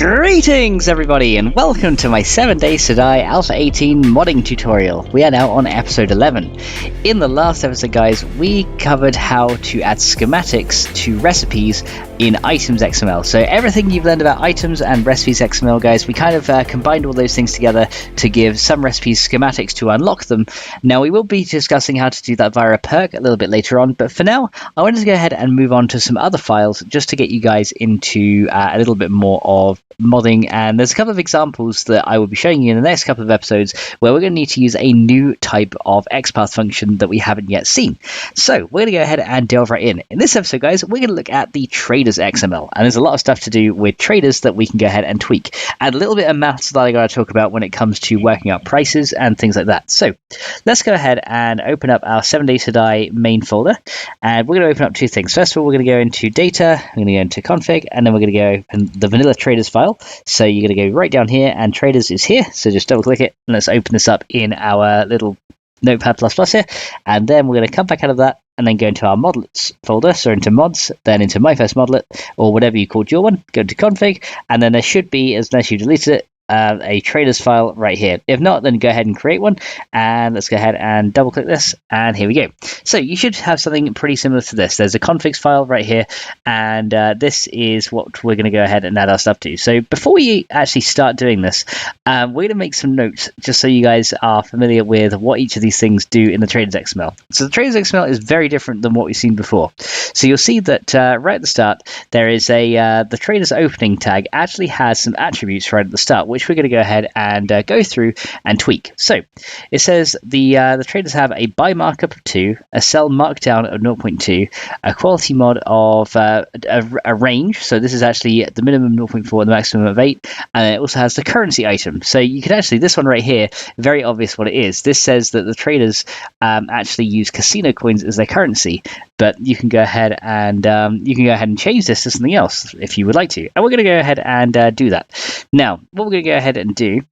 Greetings everybody and welcome to my 7 days to die Alpha 18 modding tutorial. We are now on episode 11. In the last episode guys, we covered how to add schematics to recipes in items XML. So everything you've learned about items and recipes XML guys, we kind of combined all those things together to give some recipes schematics to unlock them. Now we will be discussing how to do that via a perk a little bit later on, but for now I wanted to go ahead and move on to some other files just to get you guys into a little bit more of modding, and there's a couple of examples that I will be showing you in the next couple of episodes where we're going to need to use a new type of XPath function that we haven't yet seen. So we're going to go ahead and delve right in. In this episode guys, we're going to look at the traders XML, and there's a lot of stuff to do with traders that we can go ahead and tweak, and a little bit of maths that I got to talk about when it comes to working out prices and things like that. So let's go ahead and open up our 7 days to die main folder, and we're going to open up two things. First of all, we're going to go into data, we're going to go into config, and then we're going to go open the vanilla traders file. So you're going to go right down here, and traders is here, so just double click it and let's open this up in our little notepad++ here, and then we're going to come back out of that and then go into our modlets folder, so into mods, then into my first modlet or whatever you called your one, go to config, and then there should be, unless you deleted it, a traders file right here. If not, then go ahead and create one, and let's go ahead and double click this, and here we go. So you should have something pretty similar to this. There's a configs file right here, and this is what we're going to go ahead and add our stuff to. So before we actually start doing this, we're going to make some notes just so you guys are familiar with what each of these things do in the traders XML. So the traders XML is very different than what we've seen before. So you'll see that right at the start there is the traders opening tag actually has some attributes right at the start, which we're going to go ahead and go through and tweak. So it says the traders have a buy markup of 2, a sell markdown of 0.2, a quality mod of a range. So this is actually the minimum 0.4 and the maximum of 8, and it also has the currency item. So you can actually, this one right here, very obvious what it is. This says that the traders actually use casino coins as their currency, but you can go ahead and change this to something else if you would like to. And we're going to go ahead and do that. Now, what we're going to go ahead and do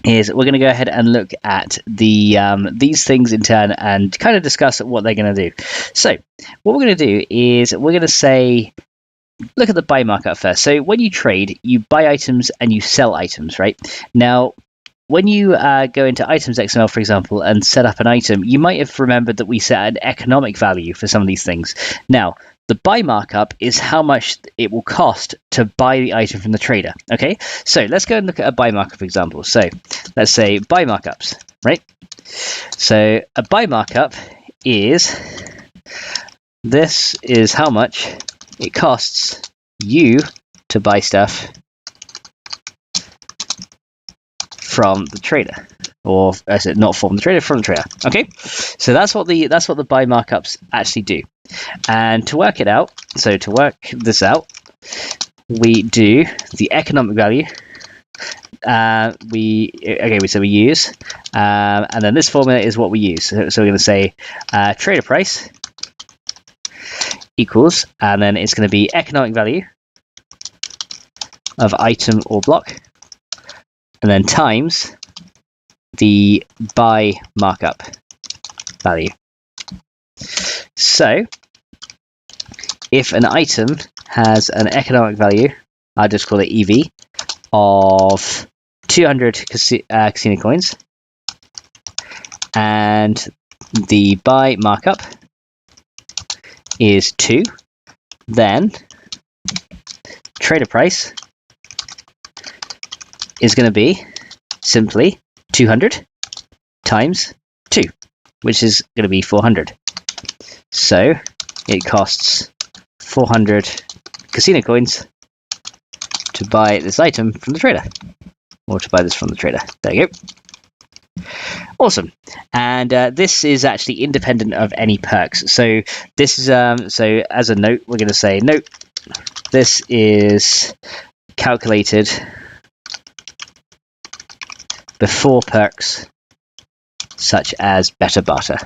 is we're going to go ahead and look at these things in turn and kind of discuss what they're going to do. So what we're going to do is we're going to say, look at the buy markup first. So when you trade, you buy items and you sell items, right? Now, when you go into items XML, for example, and set up an item, you might have remembered that we set an economic value for some of these things. Now, the buy markup is how much it will cost to buy the item from the trader. Okay, so let's go and look at a buy markup example. So let's say buy markups, right? So a buy markup is, this is how much it costs you to buy stuff from the trader, or is it not from the trader, from the trader? Okay, so that's what the buy markups actually do. And to work it out, so to work this out, we do the economic value. We use, and then this formula is what we use. So we're going to say trader price equals, and then it's going to be economic value of item or block, and then times the buy markup value. So if an item has an economic value, I'll just call it EV, of 200 casino coins, and the buy markup is 2, then trader price is going to be simply 200 times 2, which is going to be 400. So it costs 400 casino coins to buy this item from the trader, or to buy this from the trader. There you go. Awesome. And this is actually independent of any perks. So this is so as a note, we're going to say note, this is calculated before perks such as better barter.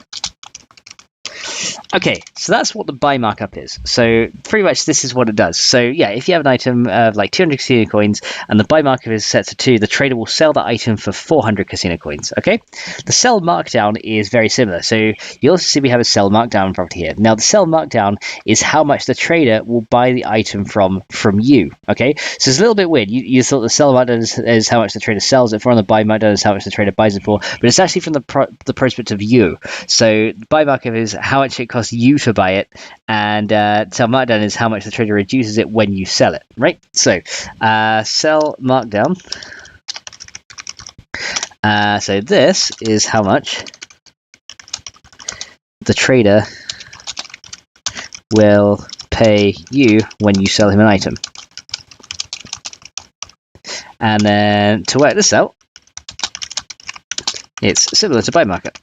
Okay, so that's what the buy markup is. So pretty much this is what it does. So yeah, if you have an item of like 200 casino coins and the buy markup is set to 2, the trader will sell that item for 400 casino coins. Okay, the sell markdown is very similar. So you'll also see we have a sell markdown property here. Now the sell markdown is how much the trader will buy the item from you. Okay, so it's a little bit weird. You thought the sell markdown is how much the trader sells it for, and the buy markdown is how much the trader buys it for, but it's actually from the perspective of you. So the buy markup is how much it costs you to buy it, and sell markdown is how much the trader reduces it when you sell it, right? So sell markdown, so this is how much the trader will pay you when you sell him an item. And then to work this out, it's similar to buy markup.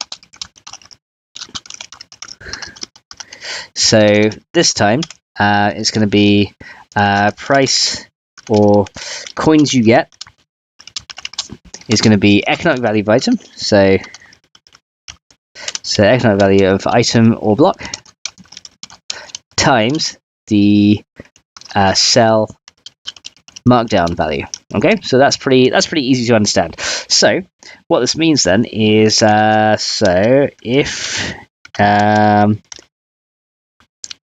So this time it's going to be price or coins you get is going to be economic value of item. So economic value of item or block times the sell markdown value. Okay, so that's pretty easy to understand. So what this means then is so if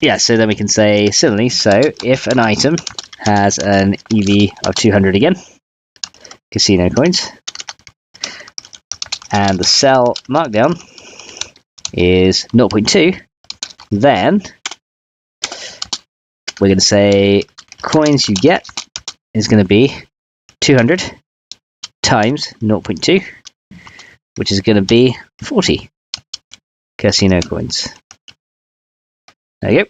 yeah, so then we can say similarly, so if an item has an EV of 200 again, casino coins, and the sell markdown is 0.2, then we're going to say coins you get is going to be 200 times 0.2, which is going to be 40 casino coins. There you go.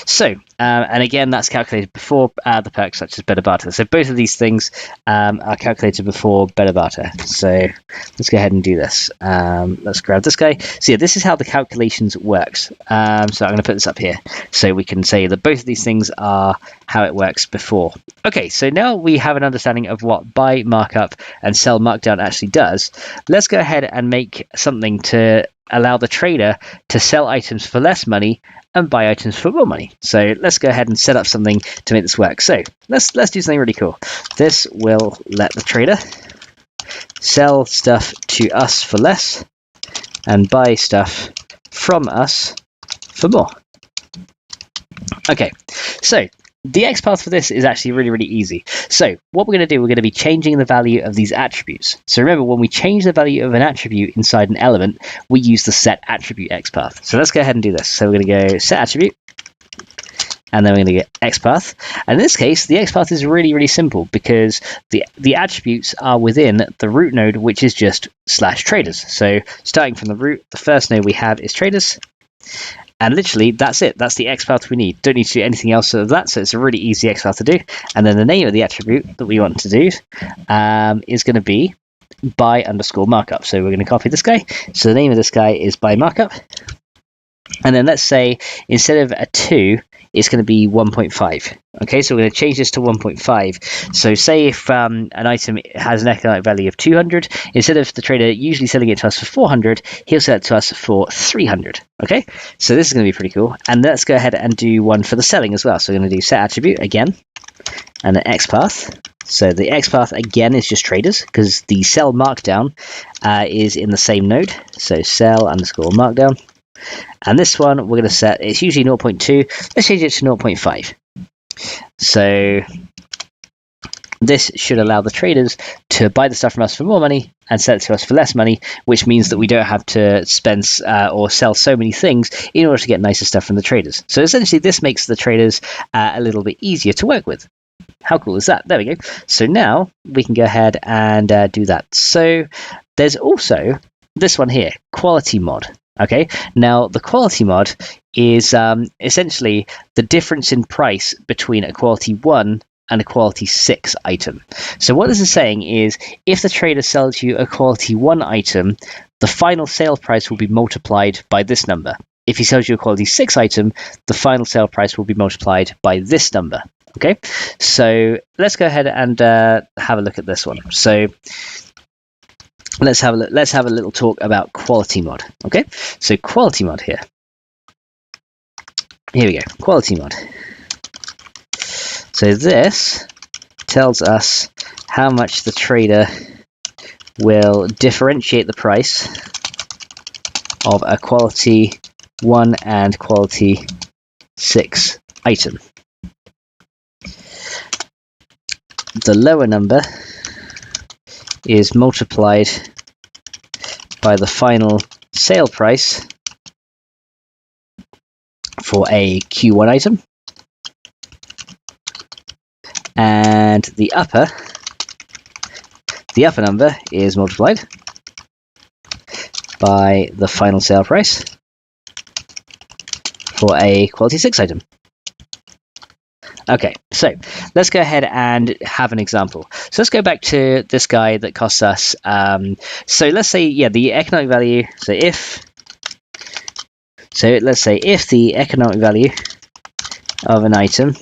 So, and again, that's calculated before the perks such as better barter. So both of these things are calculated before better barter. So let's go ahead and do this. Let's grab this guy. So yeah, this is how the calculations works. So I'm going to put this up here so we can say that both of these things are how it works before. Okay, so now we have an understanding of what buy markup and sell markdown actually does. Let's go ahead and make something to allow the trader to sell items for less money and buy items for more money. So let's go ahead and set up something to make this work. So let's do something really cool. This will let the trader sell stuff to us for less and buy stuff from us for more. Okay, so the XPath for this is actually really easy. So what we're going to do, we're going to be changing the value of these attributes. So remember, when we change the value of an attribute inside an element, we use the set attribute XPath. So let's go ahead and do this. So we're going to go set attribute, and then we're going to get XPath. And in this case, the XPath is really simple because the attributes are within the root node, which is just /traders. So starting from the root, the first node we have is traders. And literally, that's it. That's the XPath we need. Don't need to do anything else of that. So it's a really easy XPath to do. And then the name of the attribute that we want to do is going to be buy underscore markup. So we're going to copy this guy. So the name of this guy is buy markup. And then let's say instead of a 2, it's going to be 1.5. Okay, so we're going to change this to 1.5. So say if an item has an economic value of 200, instead of the trader usually selling it to us for 400, he'll sell it to us for 300. Okay, so this is going to be pretty cool. And let's go ahead and do one for the selling as well. So we're going to do set attribute again, and an XPath. So the XPath again is just traders because the sell markdown is in the same node. So sell underscore markdown. And this one we're going to set, it's usually 0.2. Let's change it to 0.5. So this should allow the traders to buy the stuff from us for more money and sell it to us for less money, which means that we don't have to spend or sell so many things in order to get nicer stuff from the traders. So essentially this makes the traders a little bit easier to work with. How cool is that? There we go. So now we can go ahead and do that. So there's also this one here, quality mod. Okay, now the quality mod is essentially the difference in price between a quality 1 and a quality 6 item. So what this is saying is if the trader sells you a quality 1 item, the final sale price will be multiplied by this number. If he sells you a quality 6 item, the final sale price will be multiplied by this number. Okay, so let's go ahead and have a look at this one. So let's have a little talk about quality mod. Okay, so quality mod here. here we go, quality mod. So this tells us how much the trader will differentiate the price of a quality 1 and quality 6 item. The lower number is multiplied by the final sale price for a Q1 item, and the upper number is multiplied by the final sale price for a quality 6 item. Okay, so let's go ahead and have an example. So let's go back to this guy that costs us, so let's say, yeah, the economic value, let's say if the economic value of an item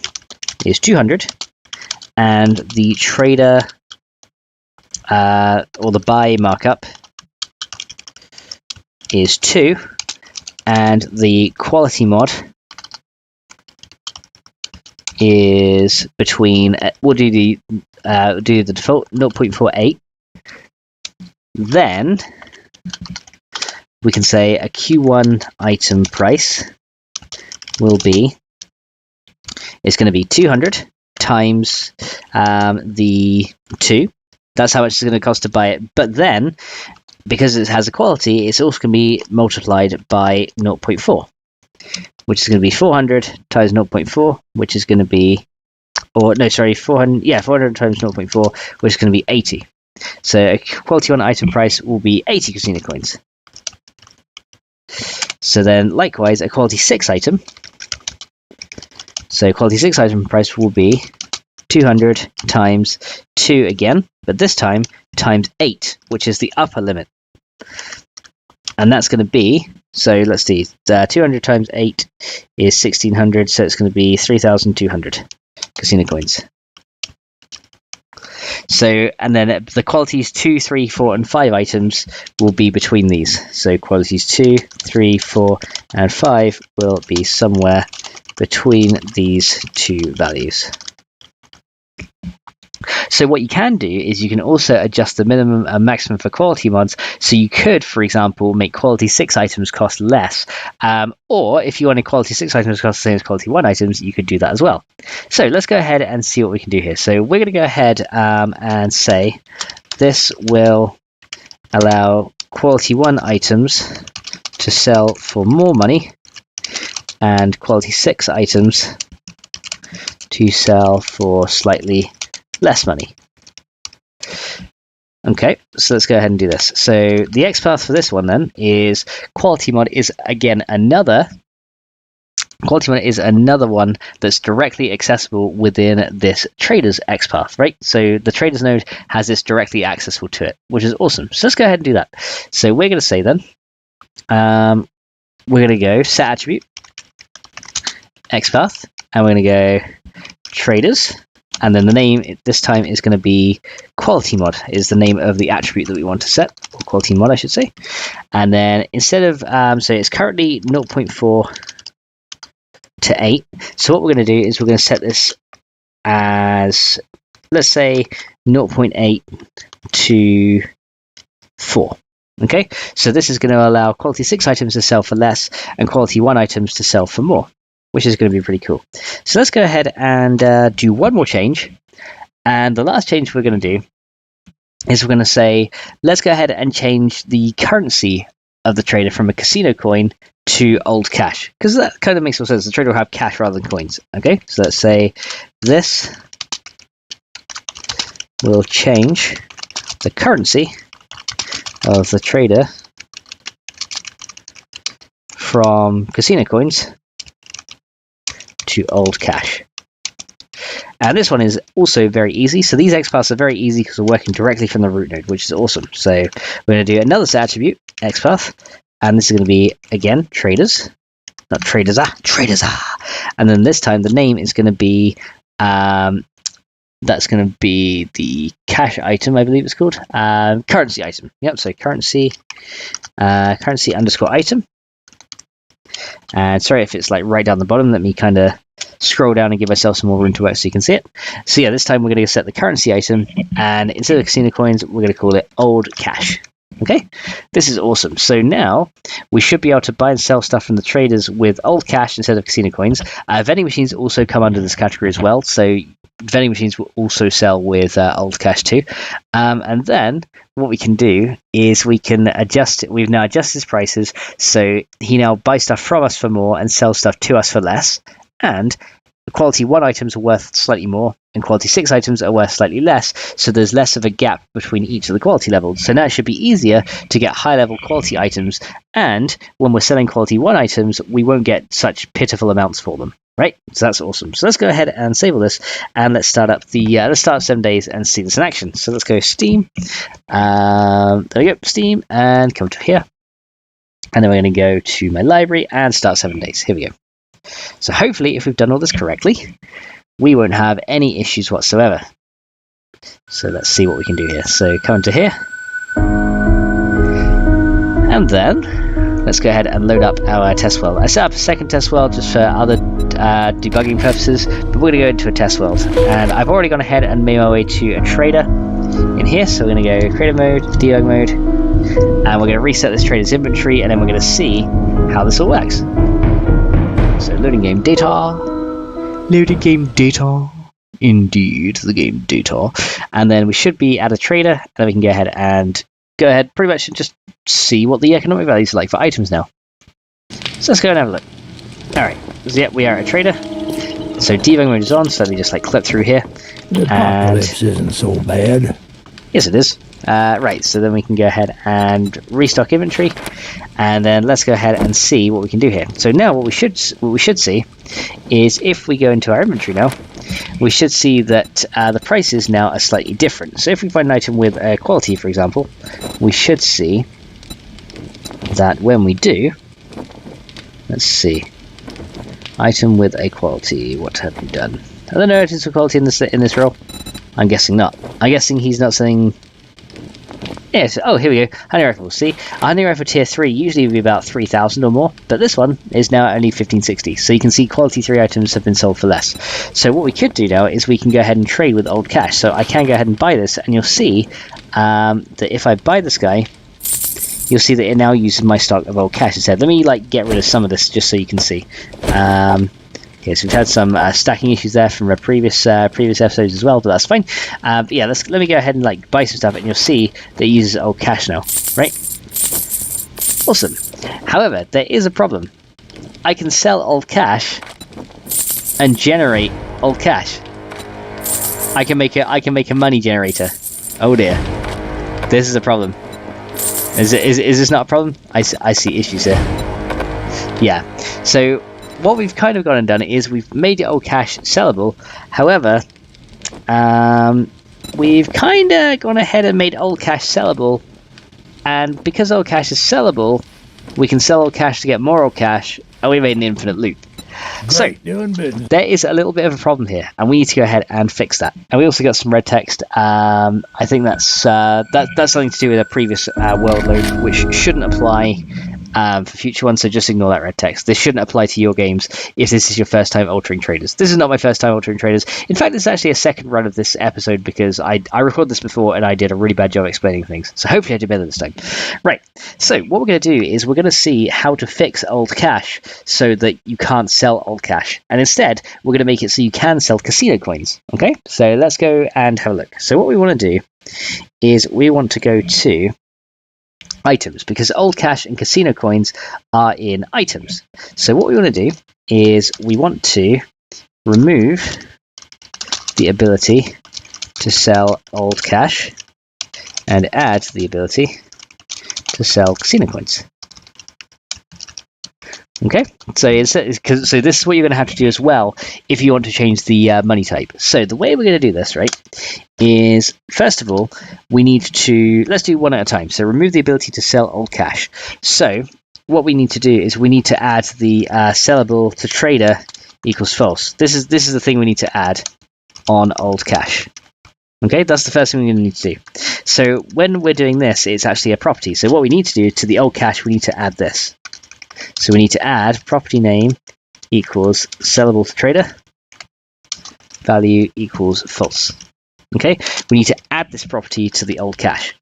is 200 and the trader or the buy markup is 2 and the quality mod is between, we'll do the default 0.48, then we can say a Q1 item price will be, it's going to be 200 times the 2. That's how much it's going to cost to buy it. But then, because it has a quality, it's also going to be multiplied by 0.4, which is going to be 400 times 0.4, which is going to be, 400 times 0.4, which is going to be 80. So a quality 1 item price will be 80 casino coins. So then, likewise, a quality 6 item. So quality 6 item price will be 200 times 2 again, but this time times 8, which is the upper limit. And that's going to be, so let's see, 200 times 8 is 1600, so it's going to be 3200 casino coins. So, and then the qualities 2, 3, 4, and 5 items will be between these. So qualities 2, 3, 4, and 5 will be somewhere between these two values. So what you can do is you can also adjust the minimum and maximum for quality mods. So you could, for example, make quality 6 items cost less. Or if you wanted quality 6 items cost the same as quality 1 items, you could do that as well. So let's go ahead and see what we can do here. So we're going to go ahead and say this will allow quality 1 items to sell for more money and quality 6 items to sell for slightly less money. Okay, so let's go ahead and do this. So the XPath for this one then is quality mod is again another one that's directly accessible within this trader's XPath, right? So the trader's node has this directly accessible to it, which is awesome. So let's go ahead and do that. So we're going to say then, we're going to go set attribute XPath, and we're going to go traders. And then the name this time is going to be quality mod is the name of the attribute that we want to set, or quality mod I should say. And then instead of, so it's currently 0.4 to 8. So what we're going to do is we're going to set this as, let's say 0.8 to 4. Okay, so this is going to allow quality 6 items to sell for less and quality 1 items to sell for more, which is going to be pretty cool. So let's go ahead and do one more change. And the last change we're going to do is we're going to say, let's go ahead and change the currency of the trader from a casino coin to old cash, because that kind of makes more sense. The trader will have cash rather than coins. Okay, so let's say this will change the currency of the trader from casino coins to old cash. And this one is also very easy. So these XPaths are very easy because we're working directly from the root node, which is awesome. So we're going to do another set attribute, XPath, and this is going to be, again, traders. Not traders, traders. And then this time the name is going to be, that's going to be the cash item, I believe it's called. Currency item. Yep, so currency underscore item. And sorry if it's like right down the bottom. Let me kind of scroll down and give myself some more room to work so you can see it. So yeah, this time we're going to set the currency item, and instead of casino coins, we're going to call it old cash. Okay, this is awesome. So now we should be able to buy and sell stuff from the traders with old cash instead of casino coins. Vending machines also come under this category as well. So vending machines will also sell with old cash too. And then what we can do is we can adjust it. We've now adjusted his prices. So he now buys stuff from us for more and sells stuff to us for less. And quality 1 items are worth slightly more, and quality 6 items are worth slightly less, so there's less of a gap between each of the quality levels. So now it should be easier to get high level quality items, and when we're selling quality 1 items, we won't get such pitiful amounts for them. Right, so that's awesome. So let's go ahead and save all this, and let's start up the let's start 7 days and see this in action. So let's go Steam, there we go, Steam, and come to here, and then we're going to go to my library and start 7 days. Here we go. So hopefully, if we've done all this correctly, we won't have any issues whatsoever. So let's see what we can do here. So come into here, and then let's go ahead and load up our test world. I set up a second test world just for other debugging purposes, but we're going to go into a test world. And I've already gone ahead and made my way to a trader in here. So we're going to go creative mode, debug mode, and we're going to reset this trader's inventory, and then we're going to see how this all works. So loading game data. Loading game data. Indeed, the game data. And then we should be at a trader, and then we can go ahead pretty much just see what the economic values are like for items now. So let's go and have a look. Alright, so yeah, we are at a trader. So debug mode is on, so let me just like clip through here. The apocalypse isn't so bad. Yes, it is. Right, so then we can go ahead and restock inventory, and then let's go ahead and see what we can do here. So now what we should see is if we go into our inventory now, we should see that the prices now are slightly different. So if we find an item with a quality, for example, we should see that when we do, let's see, item with a quality, what have we done? Are there no items with quality in this row? I'm guessing not. I'm guessing he's not saying. Yes. Oh, here we go. Honey rifle. See, a honey rifle tier 3 usually would be about 3,000 or more, but this one is now only 1,560. So you can see quality 3 items have been sold for less. So what we could do now is we can go ahead and trade with old cash. So I can go ahead and buy this, and you'll see that if I buy this guy, you'll see that it now uses my stock of old cash instead. Let me like get rid of some of this just so you can see. Okay, so we've had some stacking issues there from our previous episodes as well, but that's fine. But yeah, let me go ahead and like buy some stuff, and you'll see that it uses old cash now, right? Awesome. However, there is a problem. I can sell old cash and generate old cash. I can make a money generator. Oh dear, this is a problem. Is this not a problem? I see issues here. Yeah. So what we've kind of gone and done is we've made the old cash sellable. However, we've kind of gone ahead and made old cash sellable, and because old cash is sellable, we can sell old cash to get more old cash, and we made an infinite loop. So there is a little bit of a problem here, and we need to go ahead and fix that. And we also got some red text. I think that's something to do with a previous world load, which shouldn't apply for future ones, so just ignore that red text. This shouldn't apply to your games if this is your first time altering traders. This is not my first time altering traders. In fact, this is actually a second run of this episode because I recorded this before and I did a really bad job explaining things. So hopefully I do better this time. Right, so what we're going to do is we're going to see how to fix old cash so that you can't sell old cash. And instead, we're going to make it so you can sell casino coins. Okay, so let's go and have a look. So what we want to do is we want to go to items, because old cash and casino coins are in items. So what we want to do is we want to remove the ability to sell old cash and add the ability to sell casino coins. Okay, so this is what you're going to have to do as well if you want to change the money type. So the way we're going to do this, right, is first of all, we need to, let's do one at a time. So remove the ability to sell old cash. So what we need to do is we need to add the sellable to trader equals false. This is the thing we need to add on old cash. Okay, that's the first thing we're going to need to do. So when we're doing this, it's actually a property. So what we need to do to the old cash, we need to add this. So we need to add property name equals sellable to trader, value equals false. Okay, we need to add this property to the old cache.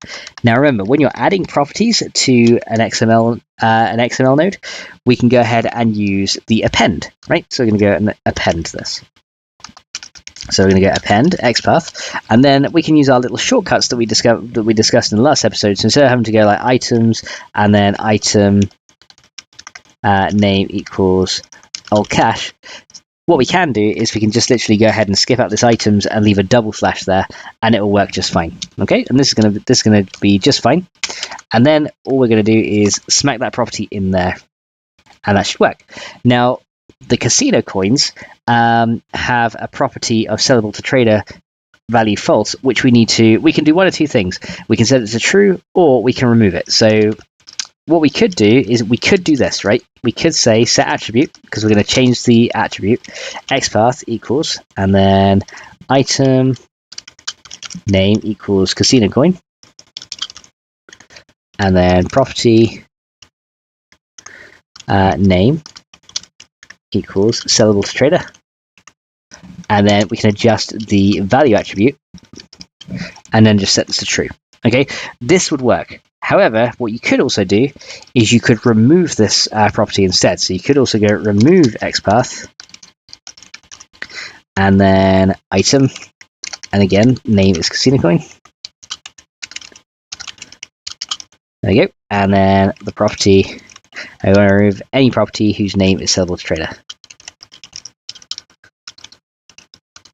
Now remember, when you're adding properties to an XML node, we can go ahead and use the append, right? So we're going to go and append this. So we're going to go append XPath, and then we can use our little shortcuts that we discussed in the last episode. So instead of having to go like items and then item name equals old cache, what we can do is we can just literally go ahead and skip out this items and leave a double slash there, and it will work just fine. Okay, and this is gonna be just fine. And then all we're gonna do is smack that property in there, and that should work. Now the casino coins have a property of sellable to trader value false, which we can do one of two things. We can set it to true, or we can remove it. So what we could do is we could do this, right? We could say set attribute, because we're going to change the attribute, XPath equals, and then item name equals casino coin, and then property name equals sellable to trader, and then we can adjust the value attribute, and then just set this to true. Okay, this would work. However, what you could also do is you could remove this property instead. So you could also go remove XPath, and then item, and again, name is casino coin. There you go. And then the property, I want to remove any property whose name is sellable to trader.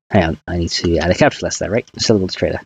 Hang on, I need to add a capital S there, right? Sellable to trader.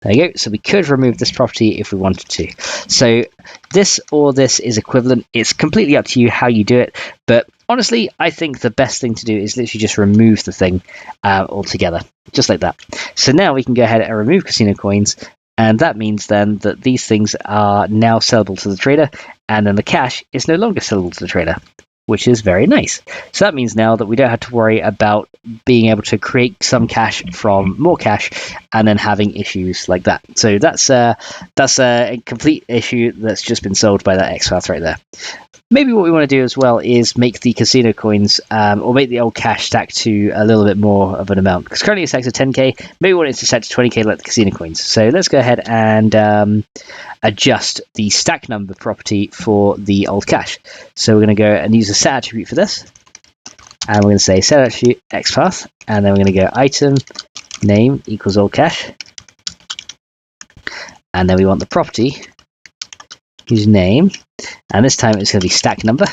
There you go. So we could remove this property if we wanted to. So this or this is equivalent. It's completely up to you how you do it. But honestly, I think the best thing to do is literally just remove the thing altogether, just like that. So now we can go ahead and remove casino coins. And that means then that these things are now sellable to the trader. And then the cache is no longer sellable to the trader, which is very nice. So that means now that we don't have to worry about being able to create some cache from more cache and then having issues like that. So that's a complete issue that's just been solved by that XPath right there. Maybe what we want to do as well is make the casino coins or make the old cache stack to a little bit more of an amount, because currently it stacks to 10k. Maybe we want it to set to 20k like the casino coins. So let's go ahead and adjust the stack number property for the old cache. So we're going to go and use a set attribute for this, and we're going to say set attribute XPath, and then we're going to go item name equals old cache, and then we want the property whose name, and this time it's going to be stack number.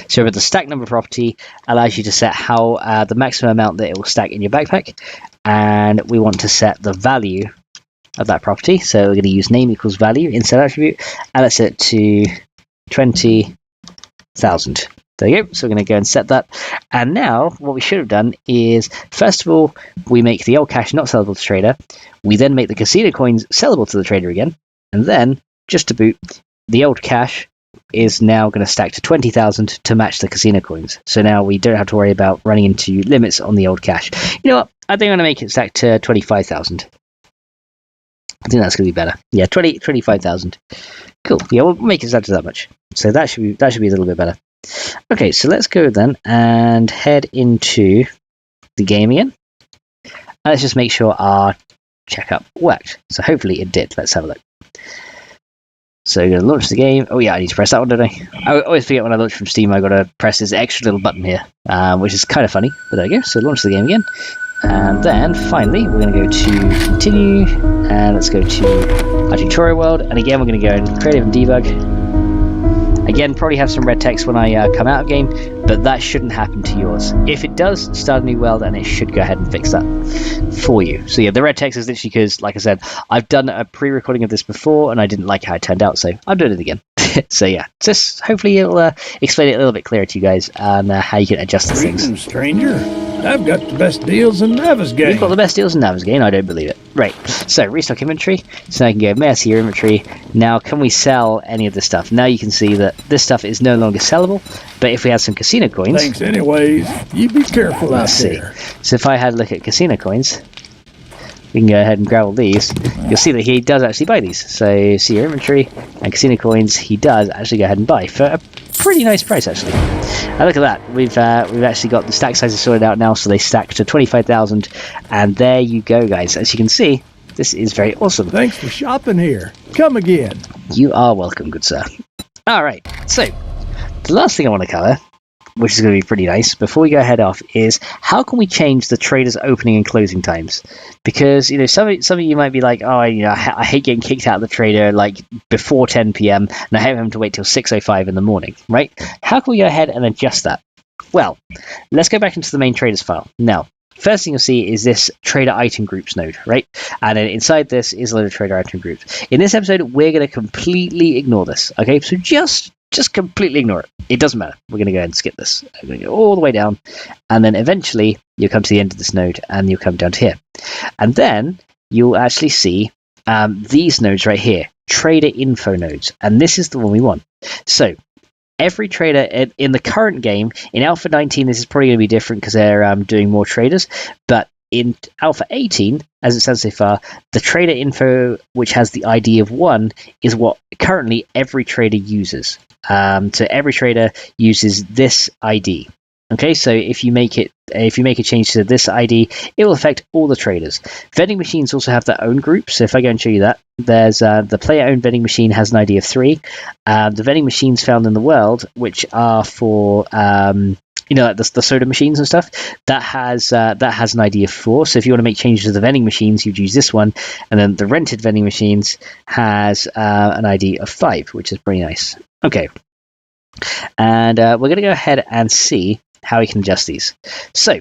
So the stack number property allows you to set how the maximum amount that it will stack in your backpack, and we want to set the value of that property. So we're going to use name equals value in set attribute, and let's set it to 20,000. There you go. So we're going to go and set that. And now what we should have done is, first of all, we make the old cache not sellable to trader. We then make the casino coins sellable to the trader again. And then, just to boot, the old cache is now going to stack to 20,000 to match the casino coins. So now we don't have to worry about running into limits on the old cache. You know what? I think I'm going to make it stack to 25,000. I think that's going to be better. Yeah, 25,000. Cool. Yeah, we'll make it stack to that much. So that should be a little bit better. Okay, so let's go then and head into the game again. And let's just make sure our checkup worked. So hopefully it did. Let's have a look. So we're going to launch the game. Oh yeah, I need to press that one, don't I? I always forget when I launch from Steam, I've got to press this extra little button here, which is kind of funny, but there we go. So launch the game again. And then finally, we're going to go to continue, and let's go to our tutorial world. And again, we're going to go in creative and debug. Again, probably have some red text when I come out of game, but that shouldn't happen to yours. If it does, start a new world, and it should go ahead and fix that for you. So yeah, the red text is literally because, like I said, I've done a pre-recording of this before, and I didn't like how it turned out, so I'm doing it again. So yeah, just hopefully it'll explain it a little bit clearer to you guys on how you can adjust the things. Stranger, I've got the best deals in Navigating. You've got the best deals in Navigating? I don't believe it. Right, so restock inventory. So now I can go, may I see your inventory? Now, can we sell any of this stuff? Now you can see that this stuff is no longer sellable, but if we had some casino coins... Thanks anyways. You be careful out there. So if I had a look at casino coins, we can go ahead and grab all these. You'll see that he does actually buy these. So see your inventory and casino coins, he does actually go ahead and buy for a pretty nice price actually. And look at that, we've actually got the stack sizes sorted out now, so they stack to 25,000, and there you go guys. As you can see, this is very awesome. Thanks for shopping here. Come again. You are welcome, good sir. Alright, so the last thing I want to cover, which is going to be pretty nice, before we go ahead off, is how can we change the trader's opening and closing times? Because, you know, some of you might be like, oh, you know, I hate getting kicked out of the trader, like, before 10 p.m., and I hate having to wait till 6:05 in the morning, right? How can we go ahead and adjust that? Well, let's go back into the main traders file. Now, first thing you'll see is this trader item groups node, right? And then inside this is a load of trader item groups. In this episode, we're going to completely ignore this, okay? So just completely ignore it. It doesn't matter. We're going to go ahead and skip this. I'm going to go all the way down, and then eventually you'll come to the end of this node, and you'll come down to here. And then you'll actually see these nodes right here, trader info nodes, and this is the one we want. So every trader in the current game, in Alpha 19, this is probably going to be different because they're doing more traders, but in Alpha 18, as it stands so far, the trader info, which has the ID of 1, is what currently every trader uses. So every trader uses this ID. Okay, so if you make a change to this ID, it will affect all the traders. Vending machines also have their own group. So if I go and show you that, there's the player-owned vending machine has an ID of 3. The vending machines found in the world, which are for you know, like the soda machines and stuff, that has an ID of 4. So if you want to make changes to the vending machines, you'd use this one. And then the rented vending machines has an ID of 5, which is pretty nice. Okay, and we're going to go ahead and see how we can adjust these. So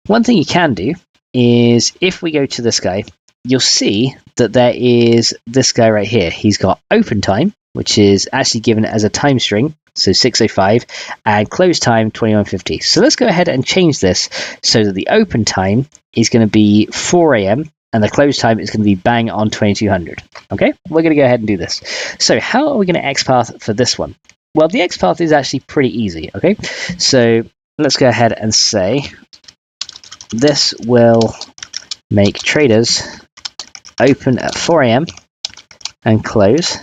one thing you can do is if we go to this guy, you'll see that there is this guy right here. He's got open time, which is actually given as a time string, so 6:05, and close time 21:50. So let's go ahead and change this so that the open time is going to be 4 a.m. and the close time is going to be bang on 2200. Okay, we're going to go ahead and do this. So how are we going to XPath for this one? Well, the XPath is actually pretty easy. Okay, so let's go ahead and say this will make traders open at 4 a.m. and close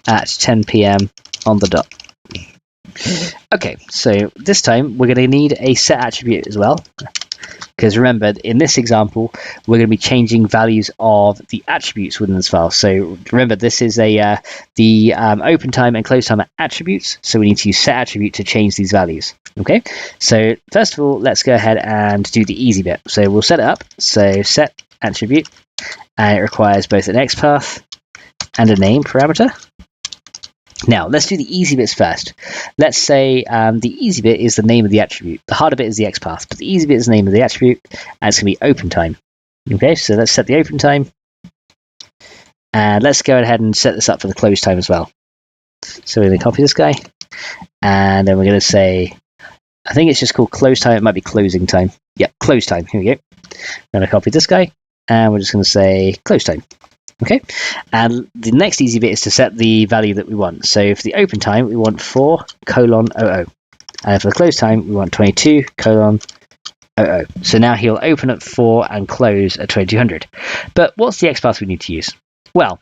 at 10 p.m. on the dot. Okay, so this time we're going to need a set attribute as well, because remember, in this example, we're going to be changing values of the attributes within this file. So remember, this is the open time and close time are attributes, so we need to use set attribute to change these values. Okay, so first of all, let's go ahead and do the easy bit. So we'll set it up. So set attribute, and it requires both an XPath and a name parameter. Now, let's do the easy bits first. Let's say the easy bit is the name of the attribute. The harder bit is the XPath, but the easy bit is the name of the attribute, and it's going to be open time. Okay, so let's set the open time. And let's go ahead and set this up for the close time as well. So we're going to copy this guy, and then we're going to say, I think it's just called close time. It might be closing time. Yep, close time. Here we go. I'm going to copy this guy, and we're just going to say close time. Okay, and the next easy bit is to set the value that we want. So for the open time, we want 4:00, and for the close time, we want 22:00. So now he'll open at 4 and close at 2200. But what's the XPath we need to use? Well,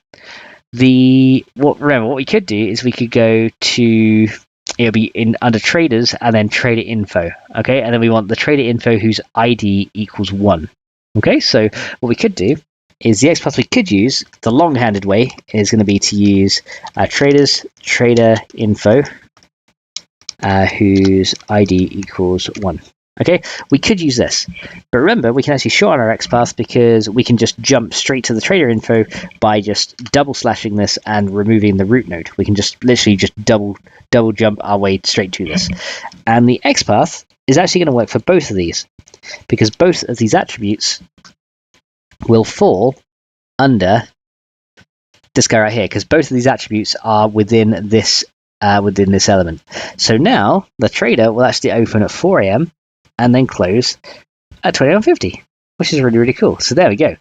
remember what we could do is we could go to, it'll be in under traders and then trader info. Okay, and then we want the trader info whose ID equals 1. Okay, so what we could do is the XPath we could use, the long-handed way, is going to be to use traders trader info whose ID equals 1. Okay, we could use this, but remember we can actually shorten our XPath because we can just jump straight to the trader info by just double slashing this and removing the root node. We can just literally just double jump our way straight to this, and the XPath is actually going to work for both of these because both of these attributes will fall under this guy right here, because both of these attributes are within this element. So now the trader will actually open at 4 a.m. and then close at 21:50, which is really, really cool. So there we go.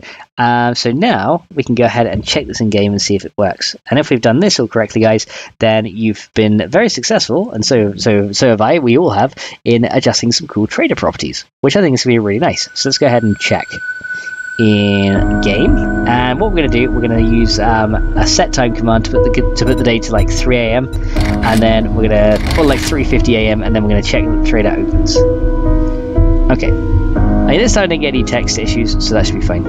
So now we can go ahead and check this in game and see if it works. And if we've done this all correctly, guys, then you've been very successful, and so have I. We all have, in adjusting some cool trader properties, which I think is going to be really nice. So let's go ahead and check. in game, and what we're going to do, we're going to use a set time command to put the day to like 3 a.m. and then we're going to put like 3:50 a.m. and then we're going to check that the trader opens. Okay, this time I didn't get any text issues, so that should be fine.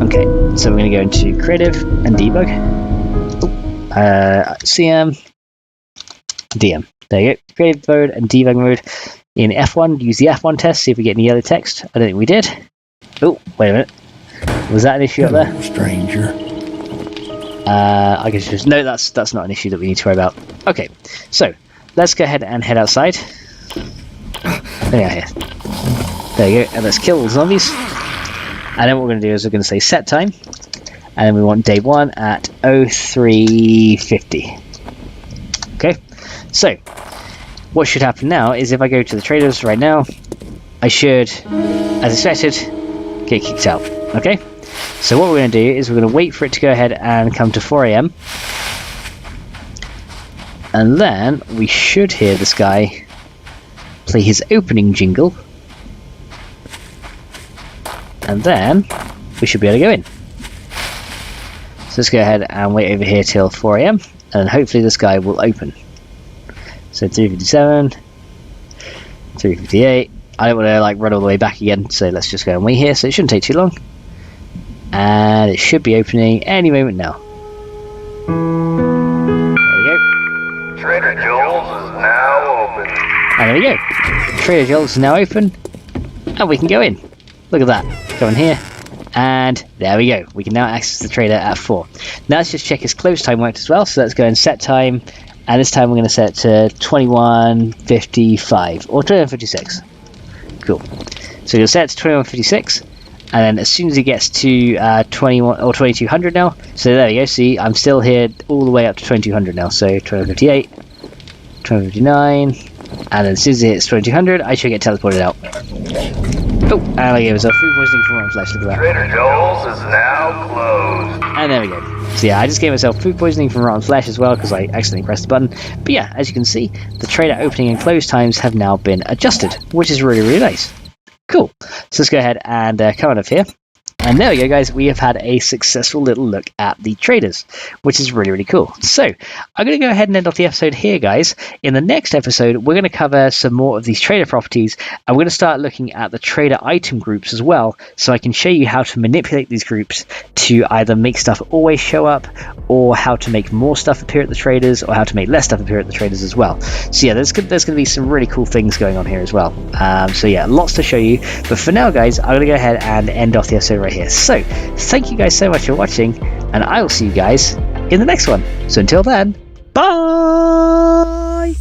Okay, so we're going to go into creative and debug. CM DM. There you go. Creative mode and debug mode. In F1, use the F1 test, see if we get any yellow text. I don't think we did. Oh, wait a minute. Was that an issue up there? Stranger. I guess just no. That's not an issue that we need to worry about. Okay, so let's go ahead and head outside. There you go. There you go. And let's kill all the zombies. And then what we're going to do is we're going to say set time, and then we want day 1 at 03:50. Okay, so what should happen now is if I go to the traders right now, I should, as expected, get kicked out. Okay, so what we're going to do is we're going to wait for it to go ahead and come to 4 a.m. and then we should hear this guy play his opening jingle, and then we should be able to go in. So let's go ahead and wait over here till 4 a.m. and hopefully this guy will open. So 3:57, 3:58. I don't want to like run all the way back again, so let's just go and wait here. So it shouldn't take too long, and it should be opening any moment now. There you go. Trader Joel's is now open. And there we go. Trader Joel's is now open, and we can go in. Look at that. Go in here, and there we go. We can now access the trader at 4. Now let's just check his close time worked as well. So let's go and set time. And this time we're going to set it to 21:55 or 21:56. Cool. So you'll set it to 21:56, and then as soon as he gets to 21 or 2200 now. So there we go. See, I'm still here all the way up to 2200 now. So 21:58, 21:59, and then as soon as it hits 2200, I should get teleported out. Oh, and I gave myself food poisoning from rotten flesh. Look at that. Trader Joel's is now closed. And there we go. So yeah, I just gave myself food poisoning from rotten flesh as well because I accidentally pressed the button. But yeah, as you can see, the trader opening and close times have now been adjusted, which is really, really nice. Cool. So let's go ahead and come on up here. And there we go, guys. We have had a successful little look at the traders, which is really, really cool. So I'm going to go ahead and end off the episode here, guys. In the next episode, we're going to cover some more of these trader properties, and we're going to start looking at the trader item groups as well, so I can show you how to manipulate these groups to either make stuff always show up, or how to make more stuff appear at the traders, or how to make less stuff appear at the traders as well. So yeah, there's going to be some really cool things going on here as well. So yeah, lots to show you. But for now, guys, I'm going to go ahead and end off the episode right here. So thank you guys so much for watching, and I will see you guys in the next one. So until then, bye!